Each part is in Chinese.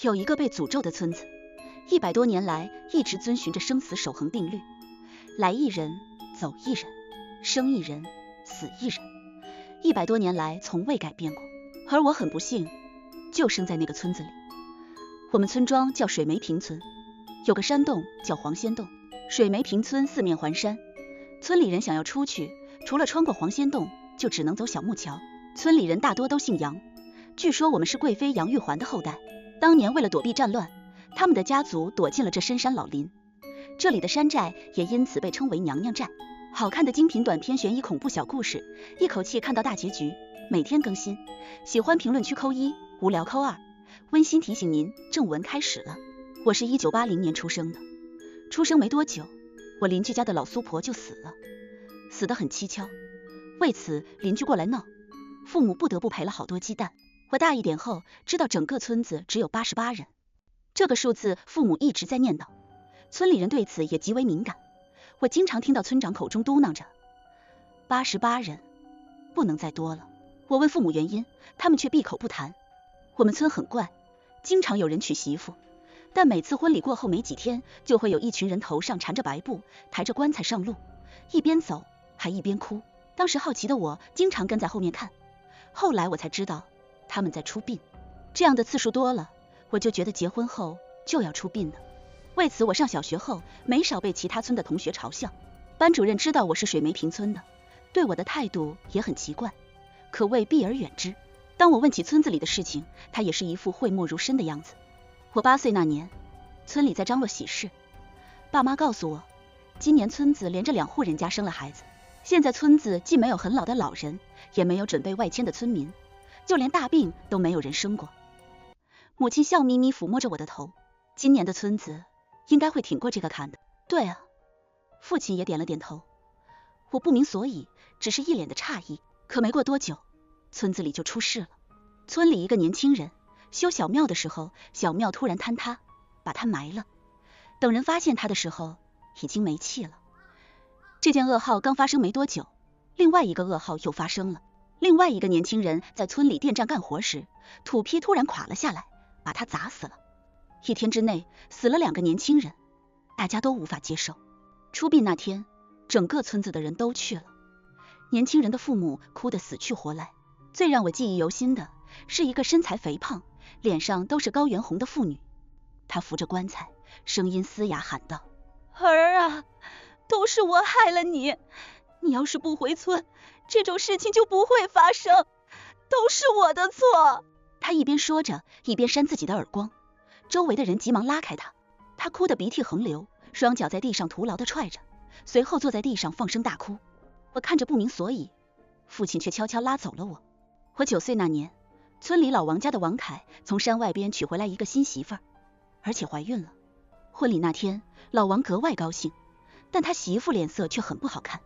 有一个被诅咒的村子，100多年来一直遵循着生死守恒定律，来一人，走一人，生一人，死一人，100多年来从未改变过。而我很不幸，就生在那个村子里。我们村庄叫水梅坪村，有个山洞叫黄仙洞。水梅坪村四面环山，村里人想要出去，除了穿过黄仙洞，就只能走小木桥。村里人大多都姓杨，据说我们是贵妃杨玉环的后代。当年为了躲避战乱，他们的家族躲进了这深山老林，这里的山寨也因此被称为娘娘寨。好看的精品短篇悬疑恐怖小故事，一口气看到大结局，每天更新。喜欢评论区扣1，无聊扣2。温馨提醒您，正文开始了。我是1980年出生的，出生没多久，我邻居家的老苏婆就死了，死得很蹊跷。为此邻居过来闹，父母不得不赔了好多鸡蛋。我大一点后知道整个村子只有88人，这个数字父母一直在念叨，村里人对此也极为敏感。我经常听到村长口中嘟囔着88人，不能再多了。我问父母原因，他们却闭口不谈。我们村很怪，经常有人娶媳妇，但每次婚礼过后没几天，就会有一群人头上缠着白布，抬着棺材上路，一边走还一边哭。当时好奇的我经常跟在后面看，后来我才知道他们在出殡。这样的次数多了，我就觉得结婚后就要出殡的。为此我上小学后没少被其他村的同学嘲笑。班主任知道我是水梅坪村的，对我的态度也很奇怪，可谓避而远之。当我问起村子里的事情，他也是一副讳莫如深的样子。我8岁那年，村里在张罗喜事，爸妈告诉我，今年村子连着2户人家生了孩子。现在村子既没有很老的老人，也没有准备外迁的村民，就连大病都没有人生过。母亲笑眯眯抚摸着我的头，今年的村子应该会挺过这个坎的。对啊，父亲也点了点头。我不明所以，只是一脸的诧异。可没过多久，村子里就出事了。村里一个年轻人修小庙的时候，小庙突然坍塌，把他埋了。等人发现他的时候，已经没气了。这件噩耗刚发生没多久，另外一个噩耗又发生了。另外一个年轻人在村里电站干活时，土坯突然垮了下来，把他砸死了。1天之内死了2个年轻人，大家都无法接受。出殡那天，整个村子的人都去了，年轻人的父母哭得死去活来。最让我记忆犹新的是一个身材肥胖，脸上都是高原红的妇女，她扶着棺材，声音嘶哑喊道：儿啊，都是我害了你，你要是不回村，这种事情就不会发生，都是我的错。她一边说着，一边扇自己的耳光，周围的人急忙拉开她，她哭得鼻涕横流，双脚在地上徒劳地踹着，随后坐在地上放声大哭。我看着不明所以，父亲却悄悄拉走了我。我9岁那年，村里老王家的王凯从山外边娶回来一个新媳妇儿，而且怀孕了。婚礼那天，老王格外高兴，但他媳妇脸色却很不好看，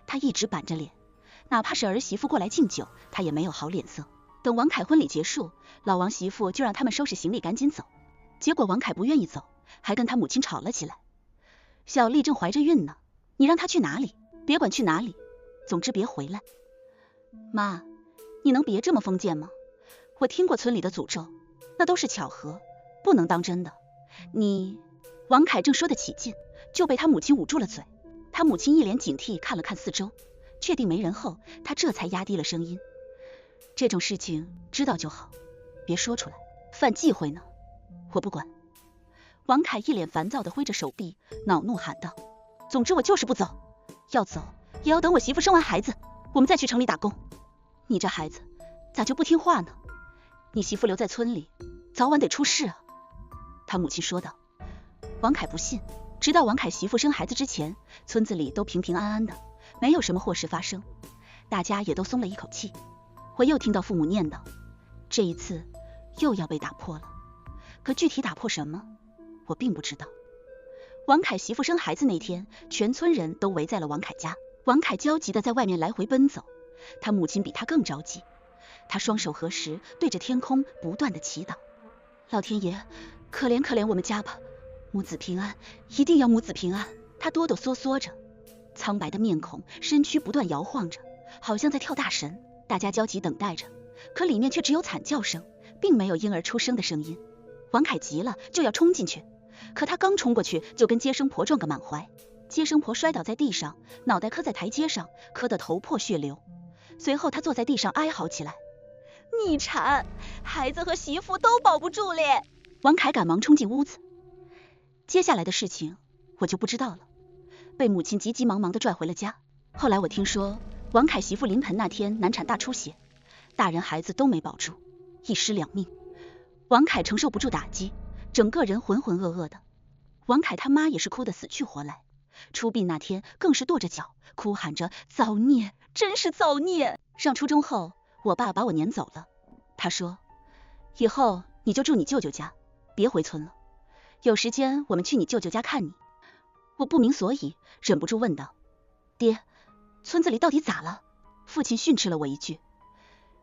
他一直板着脸，哪怕是儿媳妇过来敬酒，他也没有好脸色。等王凯婚礼结束，老王媳妇就让他们收拾行李赶紧走，结果王凯不愿意走，还跟他母亲吵了起来。小丽正怀着孕呢，你让她去哪里？别管去哪里，总之别回来。妈，你能别这么封建吗？我听过村里的诅咒，那都是巧合，不能当真的。王凯正说得起劲，就被他母亲捂住了嘴。他母亲一脸警惕看了看四周，确定没人后，他这才压低了声音：这种事情知道就好，别说出来，犯忌讳呢。我不管。王凯一脸烦躁地挥着手臂，恼怒喊道：总之我就是不走，要走也要等我媳妇生完孩子，我们再去城里打工。你这孩子咋就不听话呢？你媳妇留在村里，早晚得出事啊。他母亲说道。王凯不信，直到王凯媳妇生孩子之前，村子里都平平安安的，没有什么祸事发生，大家也都松了一口气。我又听到父母念叨，这一次又要被打破了，可具体打破什么，我并不知道。王凯媳妇生孩子那天，全村人都围在了王凯家，王凯焦急地在外面来回奔走，他母亲比他更着急，他双手合十，对着天空不断地祈祷：老天爷，可怜可怜我们家吧，母子平安，一定要母子平安。他哆哆嗦嗦着，苍白的面孔，身躯不断摇晃着，好像在跳大神。大家焦急等待着，可里面却只有惨叫声，并没有婴儿出生的声音。王凯急了，就要冲进去，可他刚冲过去，就跟接生婆撞个满怀。接生婆摔倒在地上，脑袋磕在台阶上，磕得头破血流。随后他坐在地上哀嚎起来：“逆产，孩子和媳妇都保不住咧！”王凯赶忙冲进屋子。接下来的事情我就不知道了，被母亲急急忙忙地拽回了家。后来我听说，王凯媳妇临盆那天难产大出血，大人孩子都没保住，一尸两命。王凯承受不住打击，整个人浑浑噩噩的。王凯他妈也是哭得死去活来，出殡那天更是跺着脚，哭喊着造孽，真是造孽。上初中后，我爸把我撵走了，他说以后你就住你舅舅家，别回村了，有时间我们去你舅舅家看你。我不明所以，忍不住问道：爹，村子里到底咋了？父亲训斥了我一句：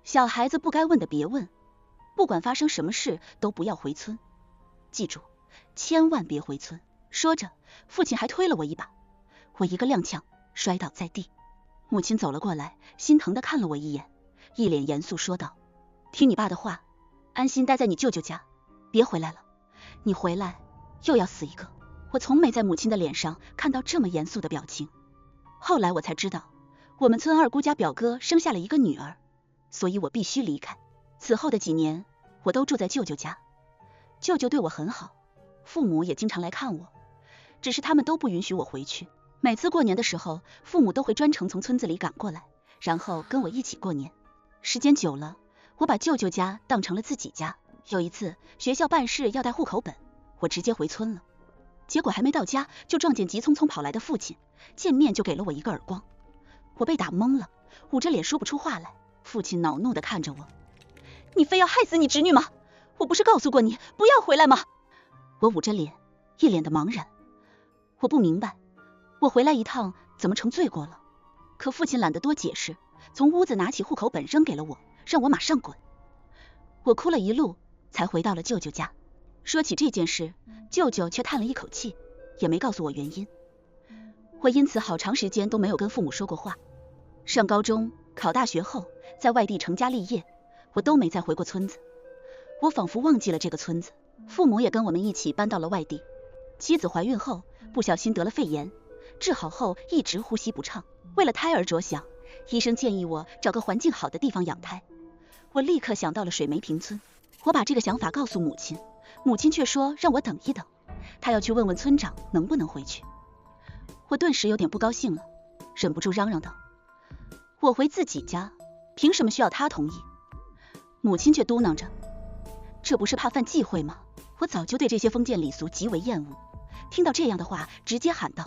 小孩子不该问的别问，不管发生什么事都不要回村，记住，千万别回村。说着，父亲还推了我一把，我一个踉跄摔倒在地。母亲走了过来，心疼地看了我一眼，一脸严肃说道：听你爸的话，安心待在你舅舅家，别回来了，你回来又要死一个。我从没在母亲的脸上看到这么严肃的表情。后来我才知道，我们村二姑家表哥生下了一个女儿，所以我必须离开。此后的几年，我都住在舅舅家。舅舅对我很好，父母也经常来看我，只是他们都不允许我回去。每次过年的时候，父母都会专程从村子里赶过来，然后跟我一起过年。时间久了，我把舅舅家当成了自己家。有一次学校办事要带户口本，我直接回村了，结果还没到家就撞见急匆匆跑来的父亲，见面就给了我一个耳光。我被打懵了，捂着脸说不出话来。父亲恼怒地看着我：你非要害死你侄女吗？我不是告诉过你不要回来吗？我捂着脸，一脸的茫然。我不明白，我回来一趟怎么成罪过了？可父亲懒得多解释，从屋子拿起户口本扔给了我，让我马上滚。我哭了一路才回到了舅舅家。说起这件事，舅舅却叹了一口气，也没告诉我原因。我因此好长时间都没有跟父母说过话。上高中、考大学后，在外地成家立业，我都没再回过村子。我仿佛忘记了这个村子，父母也跟我们一起搬到了外地。妻子怀孕后不小心得了肺炎，治好后一直呼吸不畅。为了胎儿着想，医生建议我找个环境好的地方养胎。我立刻想到了水梅坪村。我把这个想法告诉母亲，母亲却说让我等一等，她要去问问村长能不能回去。我顿时有点不高兴了，忍不住嚷嚷道：我回自己家，凭什么需要他同意？母亲却嘟囔着：这不是怕犯忌讳吗？我早就对这些封建礼俗极为厌恶，听到这样的话直接喊道：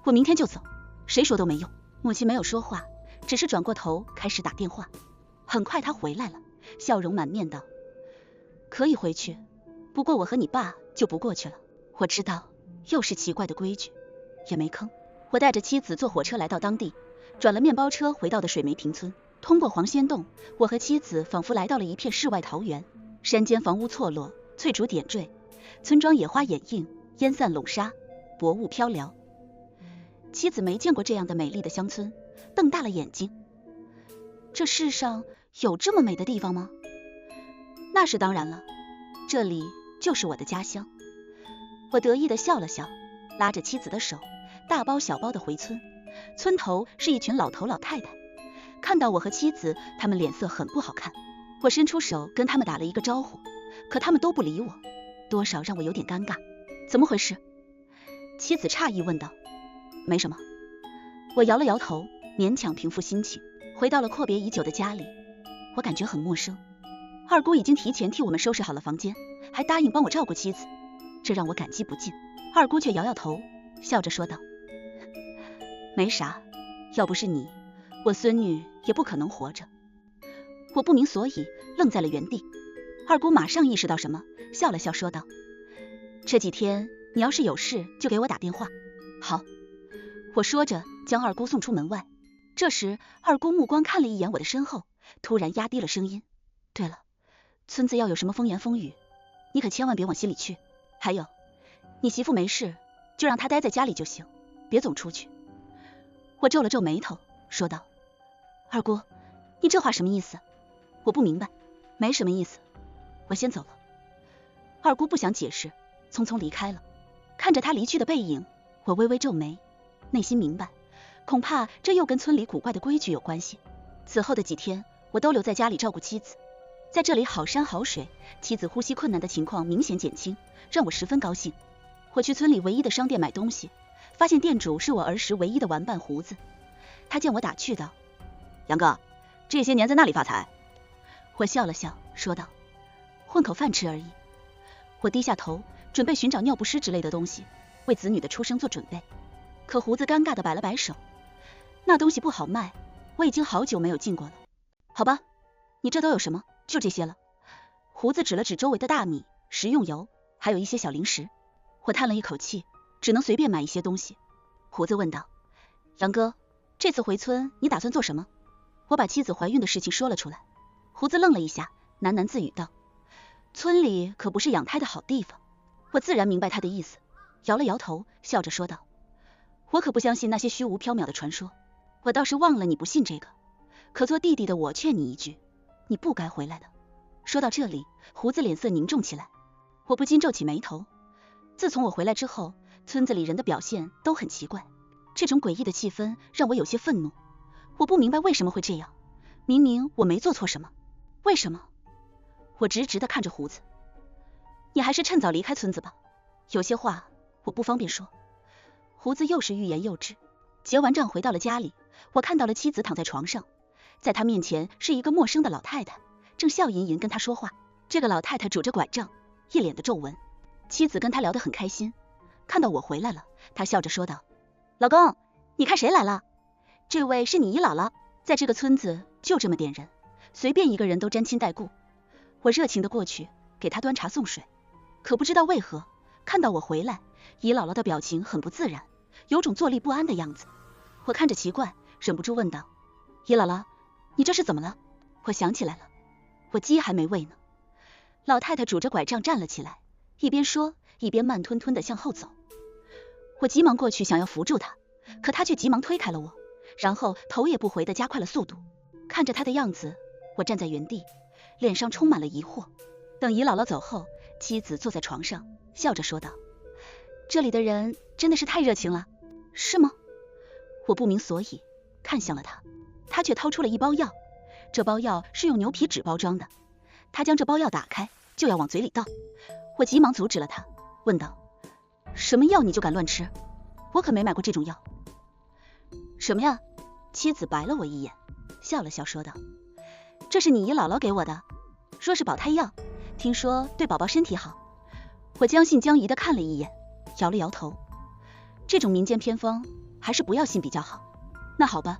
我明天就走，谁说都没用。母亲没有说话，只是转过头开始打电话。很快她回来了，笑容满面道：可以回去，不过我和你爸就不过去了。我知道又是奇怪的规矩，也没吭。我带着妻子坐火车来到当地，转了面包车回到的水梅坪村。通过黄仙洞，我和妻子仿佛来到了一片世外桃源。山间房屋错落，翠竹点缀，村庄野花掩映，烟散笼纱，薄雾飘渺。妻子没见过这样的美丽的乡村，瞪大了眼睛。这世上有这么美的地方吗？那是当然了，这里就是我的家乡。我得意地笑了笑，拉着妻子的手，大包小包地回村。村头是一群老头老太太，看到我和妻子，他们脸色很不好看。我伸出手跟他们打了一个招呼，可他们都不理我，多少让我有点尴尬。怎么回事？妻子诧异问道。没什么。我摇了摇头，勉强平复心情。回到了阔别已久的家里，我感觉很陌生。二姑已经提前替我们收拾好了房间，还答应帮我照顾妻子，这让我感激不尽。二姑却摇摇头，笑着说道：没啥，要不是你，我孙女也不可能活着。我不明所以，愣在了原地。二姑马上意识到什么，笑了笑说道：这几天你要是有事就给我打电话。好。我说着将二姑送出门外。这时二姑目光看了一眼我的身后，突然压低了声音：对了，村子要有什么风言风语，你可千万别往心里去。还有，你媳妇没事就让她待在家里就行，别总出去。我皱了皱眉头说道：二姑，你这话什么意思？我不明白。没什么意思，我先走了。二姑不想解释，匆匆离开了。看着她离去的背影，我微微皱眉，内心明白，恐怕这又跟村里古怪的规矩有关系。此后的几天，我都留在家里照顾妻子。在这里好山好水，妻子呼吸困难的情况明显减轻，让我十分高兴。我去村里唯一的商店买东西，发现店主是我儿时唯一的玩伴胡子。他见我打趣道：杨哥，这些年在那里发财？我笑了笑，说道：混口饭吃而已。我低下头，准备寻找尿不湿之类的东西，为子女的出生做准备。可胡子尴尬地摆了摆手，那东西不好卖，我已经好久没有进过了。好吧，你这都有什么？就这些了。胡子指了指周围的大米、食用油，还有一些小零食。我叹了一口气，只能随便买一些东西。胡子问道：杨哥，这次回村你打算做什么？我把妻子怀孕的事情说了出来。胡子愣了一下，喃喃自语道：村里可不是养胎的好地方。我自然明白他的意思，摇了摇头，笑着说道：我可不相信那些虚无缥缈的传说。我倒是忘了你不信这个，可做弟弟的我劝你一句，你不该回来的。说到这里，胡子脸色凝重起来，我不禁皱起眉头。自从我回来之后，村子里人的表现都很奇怪，这种诡异的气氛让我有些愤怒。我不明白为什么会这样，明明我没做错什么，为什么？我直直地看着胡子，你还是趁早离开村子吧，有些话我不方便说。胡子又是欲言又止。结完账回到了家里，我看到了妻子躺在床上，在她面前是一个陌生的老太太，正笑吟吟跟她说话。这个老太太拄着拐杖，一脸的皱纹。妻子跟她聊得很开心，看到我回来了，她笑着说道：老公，你看谁来了？这位是你姨姥姥，在这个村子就这么点人，随便一个人都沾亲带故。我热情的过去给她端茶送水，可不知道为何，看到我回来，姨姥姥的表情很不自然，有种坐立不安的样子。我看着奇怪，忍不住问道：姨姥姥，你这是怎么了？我想起来了，我鸡还没喂呢。老太太拄着拐杖站了起来，一边说一边慢吞吞地向后走。我急忙过去想要扶住她，可她却急忙推开了我，然后头也不回地加快了速度。看着她的样子，我站在原地，脸上充满了疑惑。等姨姥姥走后，妻子坐在床上，笑着说道：这里的人真的是太热情了，是吗？我不明所以，看向了她，她却掏出了一包药，这包药是用牛皮纸包装的。她将这包药打开，就要往嘴里倒，我急忙阻止了她，问道：什么药你就敢乱吃？我可没买过这种药。什么呀？妻子白了我一眼，笑了笑说道：这是你姨姥姥给我的，说是保胎药，听说对宝宝身体好。我将信将疑的看了一眼，摇了摇头，这种民间偏方还是不要信比较好。那好吧，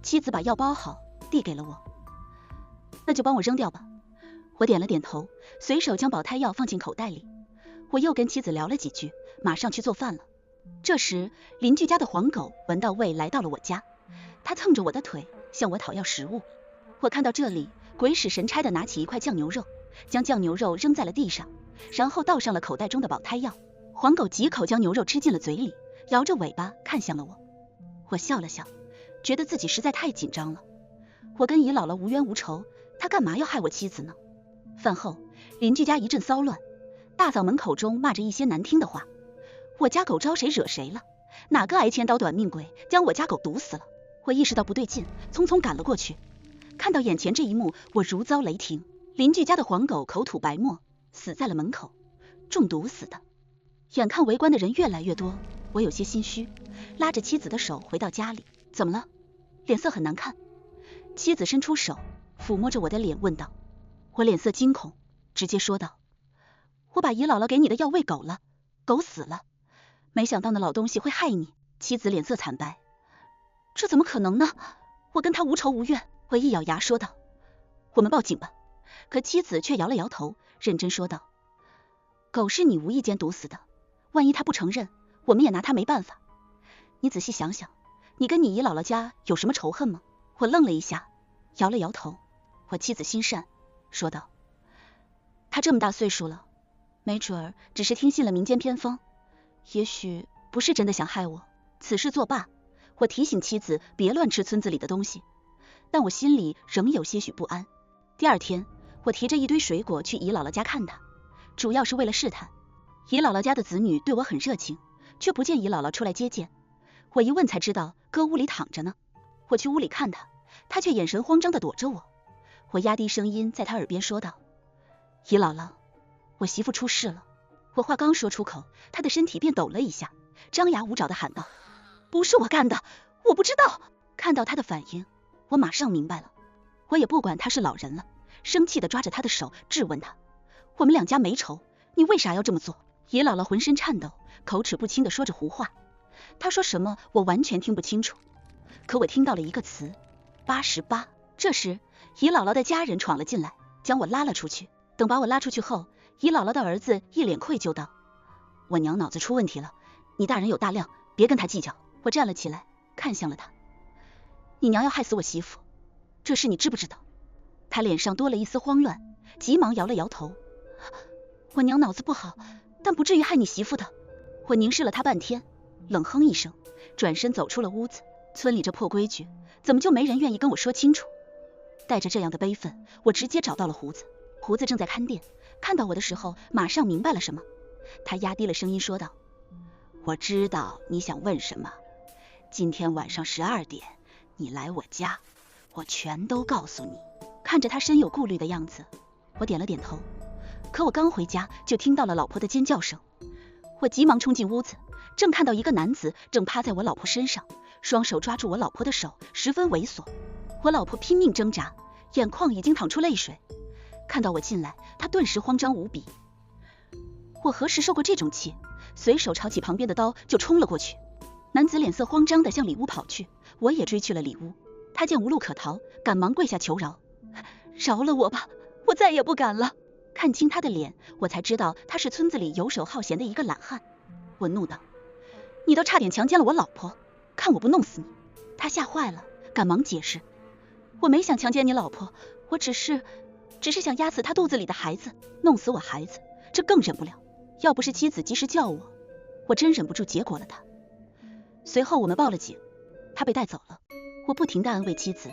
妻子把药包好递给了我，那就帮我扔掉吧。我点了点头，随手将保胎药放进口袋里。我又跟妻子聊了几句，马上去做饭了。这时邻居家的黄狗闻到味来到了我家，它蹭着我的腿向我讨要食物。我看到这里，鬼使神差的拿起一块酱牛肉，将酱牛肉扔在了地上，然后倒上了口袋中的保胎药。黄狗几口将牛肉吃进了嘴里，摇着尾巴看向了我。我笑了笑，觉得自己实在太紧张了。我跟姨姥姥无冤无仇，她干嘛要害我妻子呢？饭后，邻居家一阵骚乱，大嫂门口中骂着一些难听的话。我家狗招谁惹谁了？哪个挨千刀短命鬼将我家狗毒死了？我意识到不对劲，匆匆赶了过去。看到眼前这一幕，我如遭雷霆。邻居家的黄狗口吐白沫，死在了门口，中毒死的。眼看围观的人越来越多，我有些心虚，拉着妻子的手回到家里。怎么了？脸色很难看。妻子伸出手抚摸着我的脸问道。我脸色惊恐，直接说道：我把姨姥姥给你的药喂狗了，狗死了，没想到那老东西会害你。妻子脸色惨白，这怎么可能呢？我跟他无仇无怨。我一咬牙说道：我们报警吧。可妻子却摇了摇头，认真说道：狗是你无意间毒死的，万一他不承认，我们也拿他没办法。你仔细想想，你跟你姨姥姥家有什么仇恨吗？我愣了一下，摇了摇头。我妻子心善，说道：他这么大岁数了，没准儿只是听信了民间偏方，也许不是真的想害我。此事作罢，我提醒妻子别乱吃村子里的东西，但我心里仍有些许不安。第二天，我提着一堆水果去姨姥姥家看她，主要是为了试探。姨姥姥家的子女对我很热情，却不见姨姥姥出来接见。我一问才知道哥屋里躺着呢。我去屋里看他，他却眼神慌张地躲着我。我压低声音在他耳边说道：姨姥姥，我媳妇出事了。我话刚说出口，他的身体便抖了一下，张牙舞爪地喊道：不是我干的，我不知道。看到他的反应，我马上明白了。我也不管他是老人了，生气地抓着他的手质问他：我们两家没仇，你为啥要这么做？姨姥姥浑身颤抖，口齿不清地说着胡话。她说什么我完全听不清楚，可我听到了一个词：88。这时姨姥姥的家人闯了进来，将我拉了出去。等把我拉出去后，姨姥姥的儿子一脸愧疚道：我娘脑子出问题了，你大人有大量，别跟她计较。我站了起来，看向了他：你娘要害死我媳妇，这事你知不知道？他脸上多了一丝慌乱，急忙摇了摇头：我娘脑子不好，但不至于害你媳妇的。我凝视了他半天，冷哼一声，转身走出了屋子。村里这破规矩，怎么就没人愿意跟我说清楚？带着这样的悲愤，我直接找到了胡子。胡子正在看店，看到我的时候，马上明白了什么。他压低了声音说道：我知道你想问什么，今天晚上12点，你来我家，我全都告诉你。看着他深有顾虑的样子，我点了点头。可我刚回家，就听到了老婆的尖叫声。我急忙冲进屋子，正看到一个男子正趴在我老婆身上，双手抓住我老婆的手，十分猥琐。我老婆拼命挣扎，眼眶已经淌出泪水。看到我进来，她顿时慌张无比。我何时受过这种气？随手抄起旁边的刀就冲了过去。男子脸色慌张地向里屋跑去，我也追去了里屋。他见无路可逃，赶忙跪下求饶：饶了我吧，我再也不敢了。看清他的脸，我才知道他是村子里游手好闲的一个懒汉。我怒道：你都差点强奸了我老婆，看我不弄死你！他吓坏了，赶忙解释：我没想强奸你老婆，我只是想压死她肚子里的孩子，弄死我孩子，这更忍不了。要不是妻子及时叫我，我真忍不住结果了他。随后我们报了警，他被带走了。我不停地安慰妻子，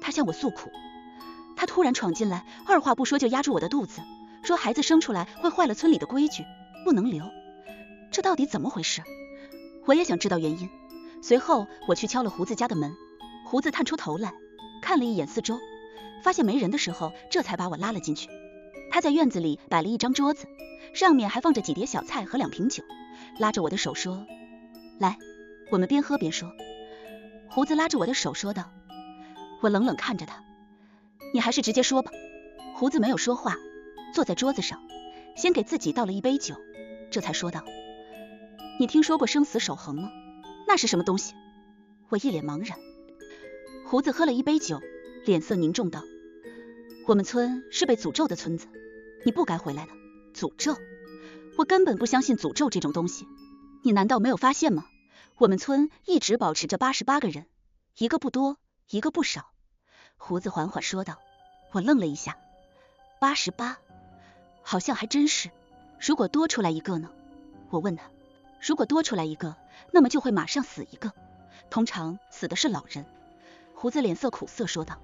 他向我诉苦。他突然闯进来，二话不说就压住我的肚子，说孩子生出来会坏了村里的规矩，不能留。这到底怎么回事？我也想知道原因。随后我去敲了胡子家的门，胡子探出头来，看了一眼四周，发现没人的时候，这才把我拉了进去。他在院子里摆了一张桌子，上面还放着几碟小菜和2瓶酒，拉着我的手说：来，我们边喝边说。胡子拉着我的手说道。我冷冷看着他：你还是直接说吧。胡子没有说话，坐在桌子上，先给自己倒了一杯酒，这才说道：你听说过生死守恒吗？那是什么东西？我一脸茫然。胡子喝了一杯酒，脸色凝重道：我们村是被诅咒的村子，你不该回来的。诅咒？我根本不相信诅咒这种东西。你难道没有发现吗？我们村一直保持着88个人，一个不多，一个不少。胡子缓缓说道。我愣了一下，88，好像还真是。如果多出来一个呢？我问他。如果多出来一个，那么就会马上死一个，通常死的是老人。胡子脸色苦涩说道。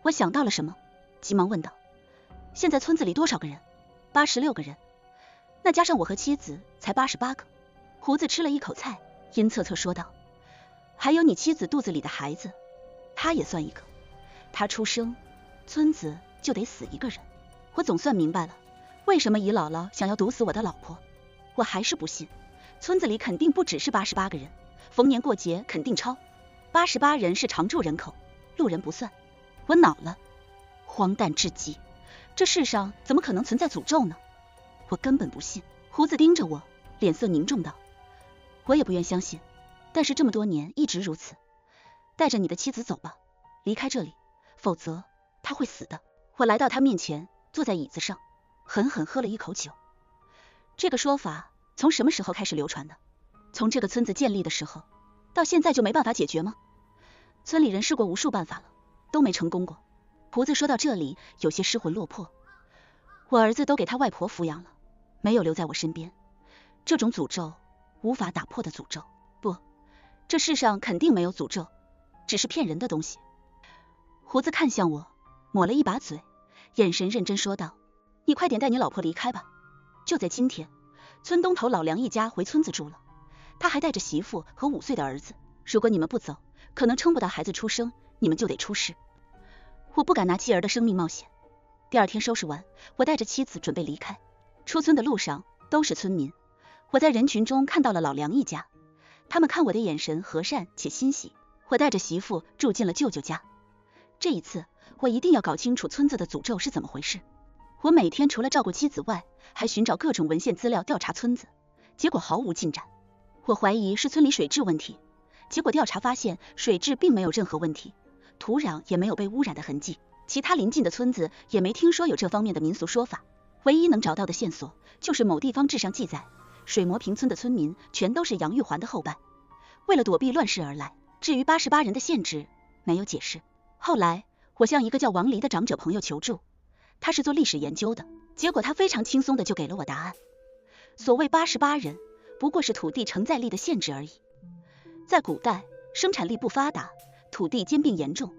我想到了什么，急忙问道：现在村子里多少个人？86个人，那加上我和妻子才88个。胡子吃了一口菜，阴恻恻说道：还有你妻子肚子里的孩子，他也算一个。他出生，村子就得死一个人。我总算明白了，为什么姨姥姥想要毒死我的老婆。我还是不信，村子里肯定不只是88个人，逢年过节肯定超。88人是常住人口，路人不算。我恼了，荒诞至极，这世上怎么可能存在诅咒呢？我根本不信。胡子盯着我，脸色凝重道：我也不愿相信，但是这么多年一直如此。带着你的妻子走吧，离开这里，否则她会死的。我来到他面前，坐在椅子上，狠狠喝了一口酒。这个说法从什么时候开始流传的？从这个村子建立的时候，到现在就没办法解决吗？村里人试过无数办法了，都没成功过。胡子说到这里，有些失魂落魄。我儿子都给他外婆抚养了，没有留在我身边。这种诅咒，无法打破的诅咒。不，这世上肯定没有诅咒，只是骗人的东西。胡子看向我，抹了一把嘴，眼神认真说道：你快点带你老婆离开吧。就在今天，村东头老梁一家回村子住了，他还带着媳妇和5岁的儿子。如果你们不走，可能撑不到孩子出生，你们就得出事。我不敢拿妻儿的生命冒险。第2天收拾完，我带着妻子准备离开。出村的路上都是村民，我在人群中看到了老梁一家，他们看我的眼神和善且欣喜。我带着媳妇住进了舅舅家。这一次，我一定要搞清楚村子的诅咒是怎么回事。我每天除了照顾妻子外，还寻找各种文献资料调查村子，结果毫无进展。我怀疑是村里水质问题，结果调查发现水质并没有任何问题，土壤也没有被污染的痕迹，其他邻近的村子也没听说有这方面的民俗说法。唯一能找到的线索就是某地方志上记载，水磨坪村的村民全都是杨玉环的后代，为了躲避乱世而来。至于88人的限制，没有解释。后来我向一个叫王黎的长者朋友求助，他是做历史研究的，结果他非常轻松的就给了我答案。所谓88人，不过是土地承载力的限制而已。在古代，生产力不发达，土地兼并严重，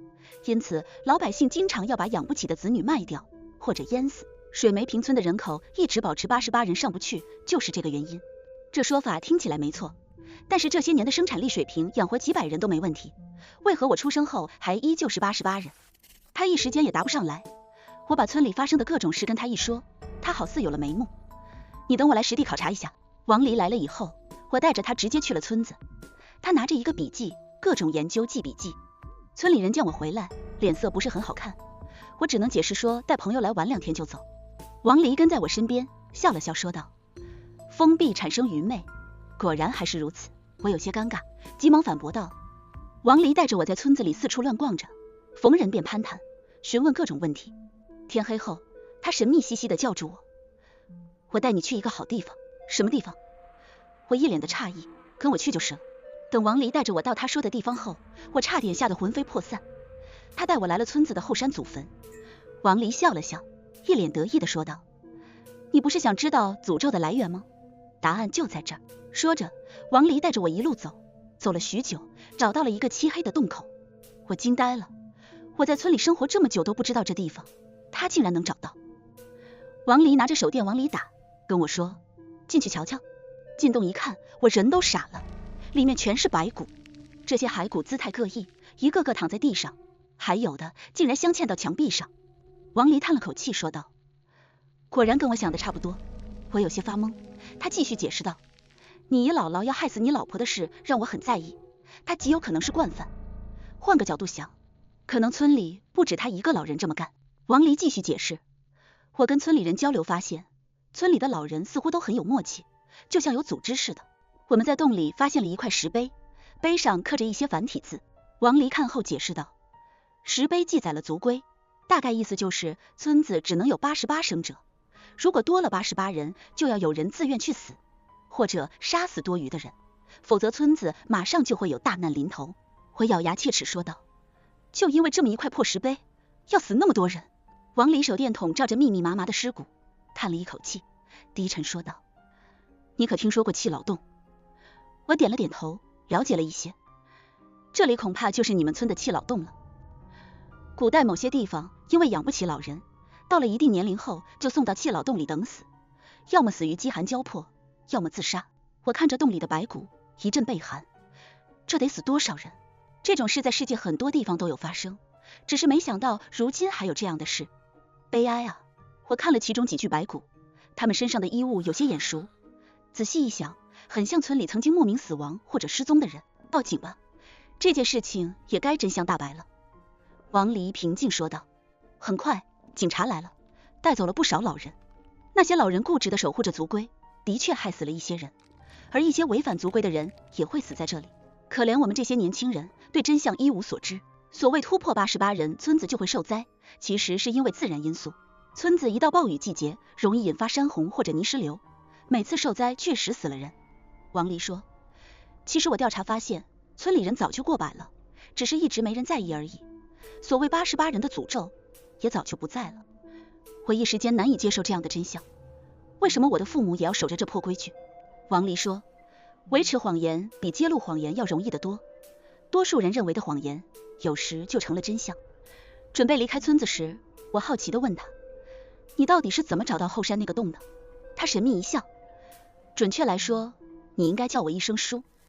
因此老百姓经常要把养不起的子女卖掉或者淹死。水梅坪村的人口一直保持88人上不去，就是这个原因。这说法听起来没错，但是这些年的生产力水平养活几百人都没问题，为何我出生后还依旧是88人？他一时间也答不上来。我把村里发生的各种事跟他一说，他好似有了眉目。你等我来实地考察一下。王黎来了以后，我带着他直接去了村子。他拿着一个笔记，各种研究记笔记。村里人见我回来，脸色不是很好看，我只能解释说带朋友来玩2天就走。王黎跟在我身边，笑了笑说道：封闭产生愚昧，果然还是如此。我有些尴尬，急忙反驳道。王黎带着我在村子里四处乱逛着，逢人便攀谈，询问各种问题。天黑后，他神秘兮兮地叫住我：我带你去一个好地方。什么地方？我一脸的诧异，跟我去就是了。等王黎带着我到他说的地方后，我差点吓得魂飞魄散。他带我来了村子的后山祖坟。王黎笑了笑，一脸得意地说道：你不是想知道诅咒的来源吗？答案就在这儿。说着，王黎带着我一路走，走了许久，找到了一个漆黑的洞口。我惊呆了，我在村里生活这么久都不知道这地方，他竟然能找到。王黎拿着手电往里打，跟我说：进去瞧瞧。进洞一看，我人都傻了，里面全是白骨，这些骸骨姿态各异，一个个躺在地上，还有的竟然镶嵌到墙壁上。王黎叹了口气说道：果然跟我想的差不多。我有些发懵，他继续解释道：你姨姥姥要害死你老婆的事让我很在意，她极有可能是惯犯。换个角度想，可能村里不止他一个老人这么干。王黎继续解释：我跟村里人交流发现，村里的老人似乎都很有默契，就像有组织似的。我们在洞里发现了一块石碑，碑上刻着一些繁体字。王黎看后解释道：石碑记载了族规，大概意思就是村子只能有88生者，如果多了88人，就要有人自愿去死，或者杀死多余的人，否则村子马上就会有大难临头。我咬牙切齿说道：就因为这么一块破石碑，要死那么多人？王黎手电筒照着密密麻麻的尸骨，叹了一口气，低沉说道：你可听说过弃老洞？我点了点头，了解了一些。这里恐怕就是你们村的弃老洞了。古代某些地方因为养不起老人，到了一定年龄后就送到弃老洞里等死，要么死于饥寒交迫，要么自杀。我看着洞里的白骨，一阵背寒，这得死多少人？这种事在世界很多地方都有发生，只是没想到如今还有这样的事，悲哀啊！我看了其中几具白骨，他们身上的衣物有些眼熟，仔细一想，很像村里曾经莫名死亡或者失踪的人。报警吧，这件事情也该真相大白了。王黎平静说道。很快，警察来了，带走了不少老人。那些老人固执地守护着族规，的确害死了一些人，而一些违反族规的人也会死在这里。可怜我们这些年轻人对真相一无所知。所谓突破88人，村子就会受灾，其实是因为自然因素。村子一到暴雨季节，容易引发山洪或者泥石流，每次受灾确实死了人。王黎说，其实我调查发现，村里人早就过百了，只是一直没人在意而已。所谓88人的诅咒也早就不在了。我一时间难以接受这样的真相，为什么我的父母也要守着这破规矩？王黎说，维持谎言比揭露谎言要容易得多，多数人认为的谎言有时就成了真相。准备离开村子时，我好奇地问他，你到底是怎么找到后山那个洞的？他神秘一笑，准确来说，你应该叫我一声叔。